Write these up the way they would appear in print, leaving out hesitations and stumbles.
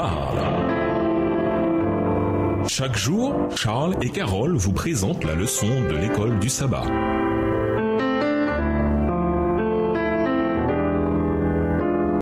parle. Chaque jour, Charles et Carole vous présentent la leçon de l'école du sabbat.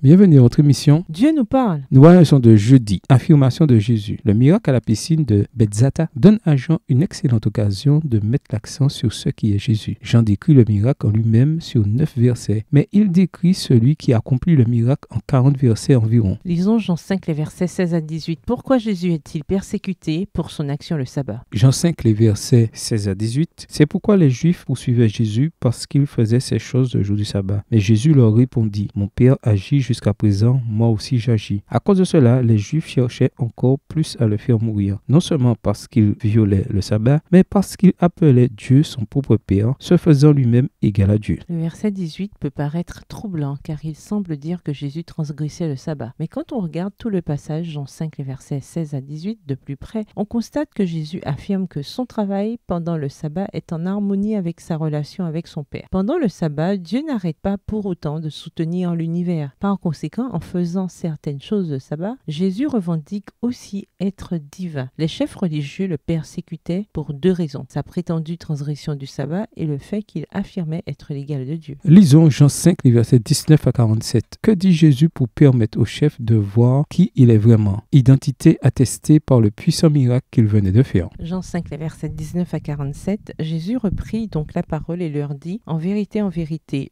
Bienvenue à votre émission. Dieu nous parle. Nous voyons la leçon de jeudi, affirmation de Jésus. Le miracle à la piscine de Bethzatha donne à Jean une excellente occasion de mettre l'accent sur ce qui est Jésus. Jean décrit le miracle en lui-même sur 9 versets, mais il décrit celui qui accomplit le miracle en 40 versets environ. Lisons Jean 5, les versets 16 à 18. Pourquoi Jésus est-il persécuté pour son action le sabbat? Jean 5, les versets 16 à 18. C'est pourquoi les Juifs poursuivaient Jésus parce qu'il faisait ces choses le jour du sabbat. Mais Jésus leur répondit, « Mon Père agit jusqu'à présent, moi aussi j'agis. » À cause de cela, les Juifs cherchaient encore plus à le faire mourir, non seulement parce qu'il violait le sabbat, mais parce qu'il appelait Dieu son propre Père, se faisant lui-même égal à Dieu. Le verset 18 peut paraître troublant car il semble dire que Jésus transgressait le sabbat. Mais quand on regarde tout le passage, Jean 5, les versets 16 à 18, de plus près, on constate que Jésus affirme que son travail pendant le sabbat est en harmonie avec sa relation avec son Père. Pendant le sabbat, Dieu n'arrête pas pour autant de soutenir l'univers. Par conséquent, en faisant certaines choses le sabbat, Jésus revendique aussi être divin. Les chefs religieux le persécutaient pour 2 raisons. Sa prétendue transgression du sabbat et le fait qu'il affirmait être l'égal de Dieu. Lisons Jean 5, les versets 19 à 47. Que dit Jésus pour permettre aux chefs de voir qui il est vraiment? Identité attestée par le puissant miracle qu'il venait de faire. Jean 5, les versets 19 à 47. Jésus reprit donc la parole et leur dit, en vérité,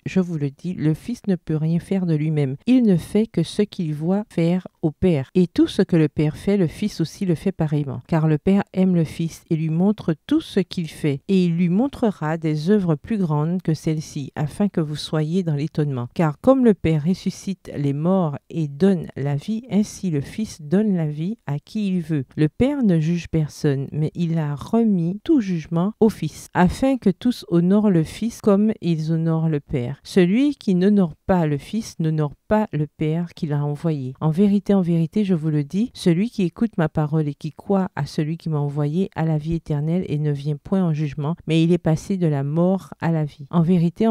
je vous le dis, le Fils ne peut rien faire de lui-même. Il ne fait que ce qu'il voit faire au Père. Et tout ce que le Père fait, le Fils aussi le fait pareillement. Car le Père aime le Fils et lui montre tout ce qu'il fait. Et il lui montrera des œuvres plus grandes que celles-ci, afin que vous soyez dans l'étonnement. Car comme le Père ressuscite les morts et donne la vie, ainsi le Fils donne la vie à qui il veut. Le Père ne juge personne, mais il a remis tout jugement au Fils, afin que tous honorent le Fils comme ils honorent le Père. Celui qui n'honore pas le Fils n'honore pas le Père qui l'a envoyé. En vérité, je vous le dis, celui qui écoute ma parole et qui croit à celui qui m'a envoyé a la vie éternelle et ne vient point en jugement, mais il est passé de la mort à la vie. En vérité,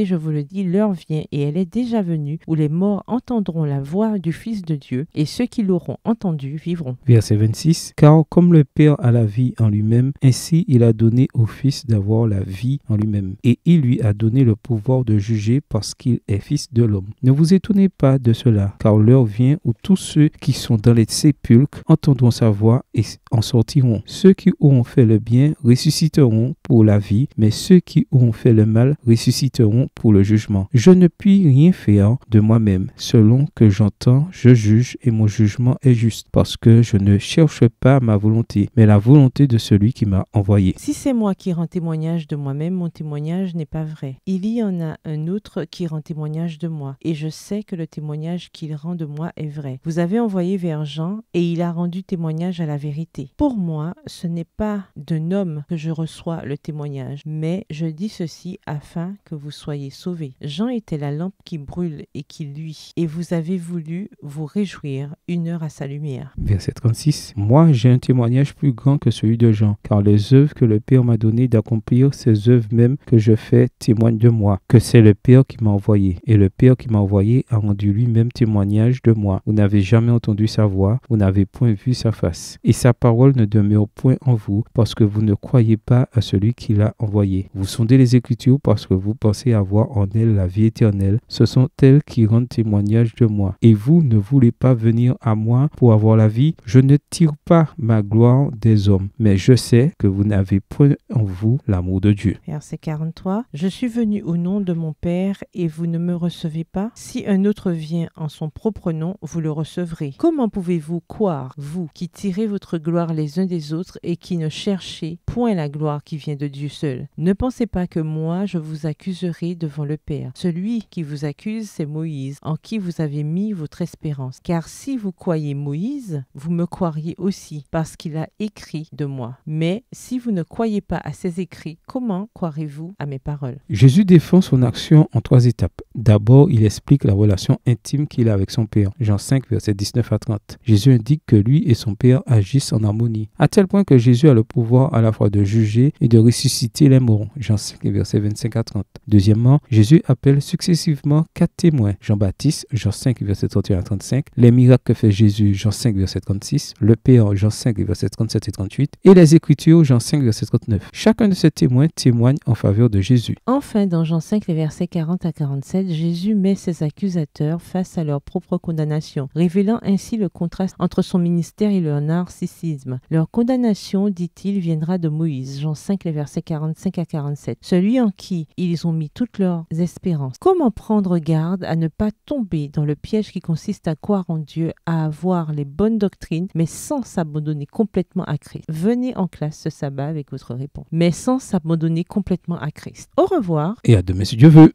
je vous le dis, l'heure vient et elle est déjà venue où les morts entendront la voix du Fils de Dieu et ceux qui l'auront entendu vivront. Verset 26. Car comme le Père a la vie en lui-même, ainsi il a donné au Fils d'avoir la vie en lui-même. Et il lui a donné le pouvoir de juger parce qu'il est Fils de l'homme. Ne vous étonnez pas de cela, car l'heure vient où tous ceux qui sont dans les sépulcres entendront sa voix et en sortiront. Ceux qui auront fait le bien ressusciteront pour la vie, mais ceux qui auront fait le mal ressusciteront pour le jugement. Je ne puis rien faire de moi-même. Selon que j'entends, je juge et mon jugement est juste, parce que je ne cherche pas ma volonté, mais la volonté de celui qui m'a envoyé. Si c'est moi qui rends témoignage de moi-même, mon témoignage n'est pas vrai. Il y en a un autre qui rend témoignage de moi, et je sais que le témoignage qu'il rend de moi est vrai. Vous avez envoyé vers Jean, et il a rendu témoignage à la vérité. Pour moi, ce n'est pas d'un homme que je reçois le témoignage, mais je dis ceci afin que vous soyez sauvés. Jean était la lampe qui brûle et qui luit, et vous avez voulu vous réjouir 1 heure à sa lumière. Verset 36. Moi, j'ai un témoignage plus grand que celui de Jean, car les œuvres que le Père m'a donné d'accomplir, ces œuvres même que je fais témoignent de moi, que c'est le Père qui m'a envoyé. Et le Père qui m'a envoyé a rendu lui-même témoignage de moi. Vous n'avez jamais entendu sa voix, vous n'avez point vu sa face. Et sa parole ne demeure point en vous, parce que vous ne croyez pas à celui qui l'a envoyé. Vous sondez les Écritures parce que vous pensez avoir en elles la vie éternelle. Ce sont elles qui rendent témoignage de moi. Et vous ne voulez pas venir à moi pour avoir la vie. Je ne tire pas ma gloire des hommes, mais je sais que vous n'avez point en vous l'amour de Dieu. Verset 43. Je suis venu au nom de mon Père et vous ne me recevez pas. Si un autre vient en son propre nom, vous le recevrez. Comment pouvez-vous croire, vous qui tirez votre gloire les uns des autres et qui ne cherchez point la gloire qui vient de Dieu seul? Ne pensez pas que moi je vous accuserai devant le Père. Celui qui vous accuse, c'est Moïse, en qui vous avez mis votre espérance. Car si vous croyez Moïse, vous me croiriez aussi, parce qu'il a écrit de moi. Mais si vous ne croyez pas à ses écrits, comment croirez-vous à mes paroles? Jésus défend son action en 3 étapes. D'abord, il explique la relation relation intime qu'il a avec son Père. Jean 5, versets 19 à 30. Jésus indique que lui et son Père agissent en harmonie, à tel point que Jésus a le pouvoir à la fois de juger et de ressusciter les morts. Jean 5, versets 25 à 30. Deuxièmement, Jésus appelle successivement 4 témoins. Jean-Baptiste, Jean 5, versets 31 à 35. Les miracles que fait Jésus, Jean 5, verset 36. Le Père, Jean 5, versets 37 et 38. Et les Écritures, Jean 5, verset 39. Chacun de ces témoins témoigne en faveur de Jésus. Enfin, dans Jean 5, les versets 40 à 47, Jésus met ses accusateurs face à leur propre condamnation, révélant ainsi le contraste entre son ministère et leur narcissisme. Leur condamnation, dit-il, viendra de Moïse, Jean 5, les versets 45 à 47, celui en qui ils ont mis toutes leurs espérances. Comment prendre garde à ne pas tomber dans le piège qui consiste à croire en Dieu, à avoir les bonnes doctrines, mais sans s'abandonner complètement à Christ? Venez en classe ce sabbat avec votre réponse. Mais sans s'abandonner complètement à Christ. Au revoir. Et à demain si Dieu veut.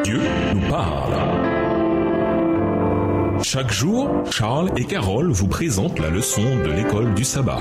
Dieu nous parle. Chaque jour, Charles et Carole vous présentent la leçon de l'école du sabbat.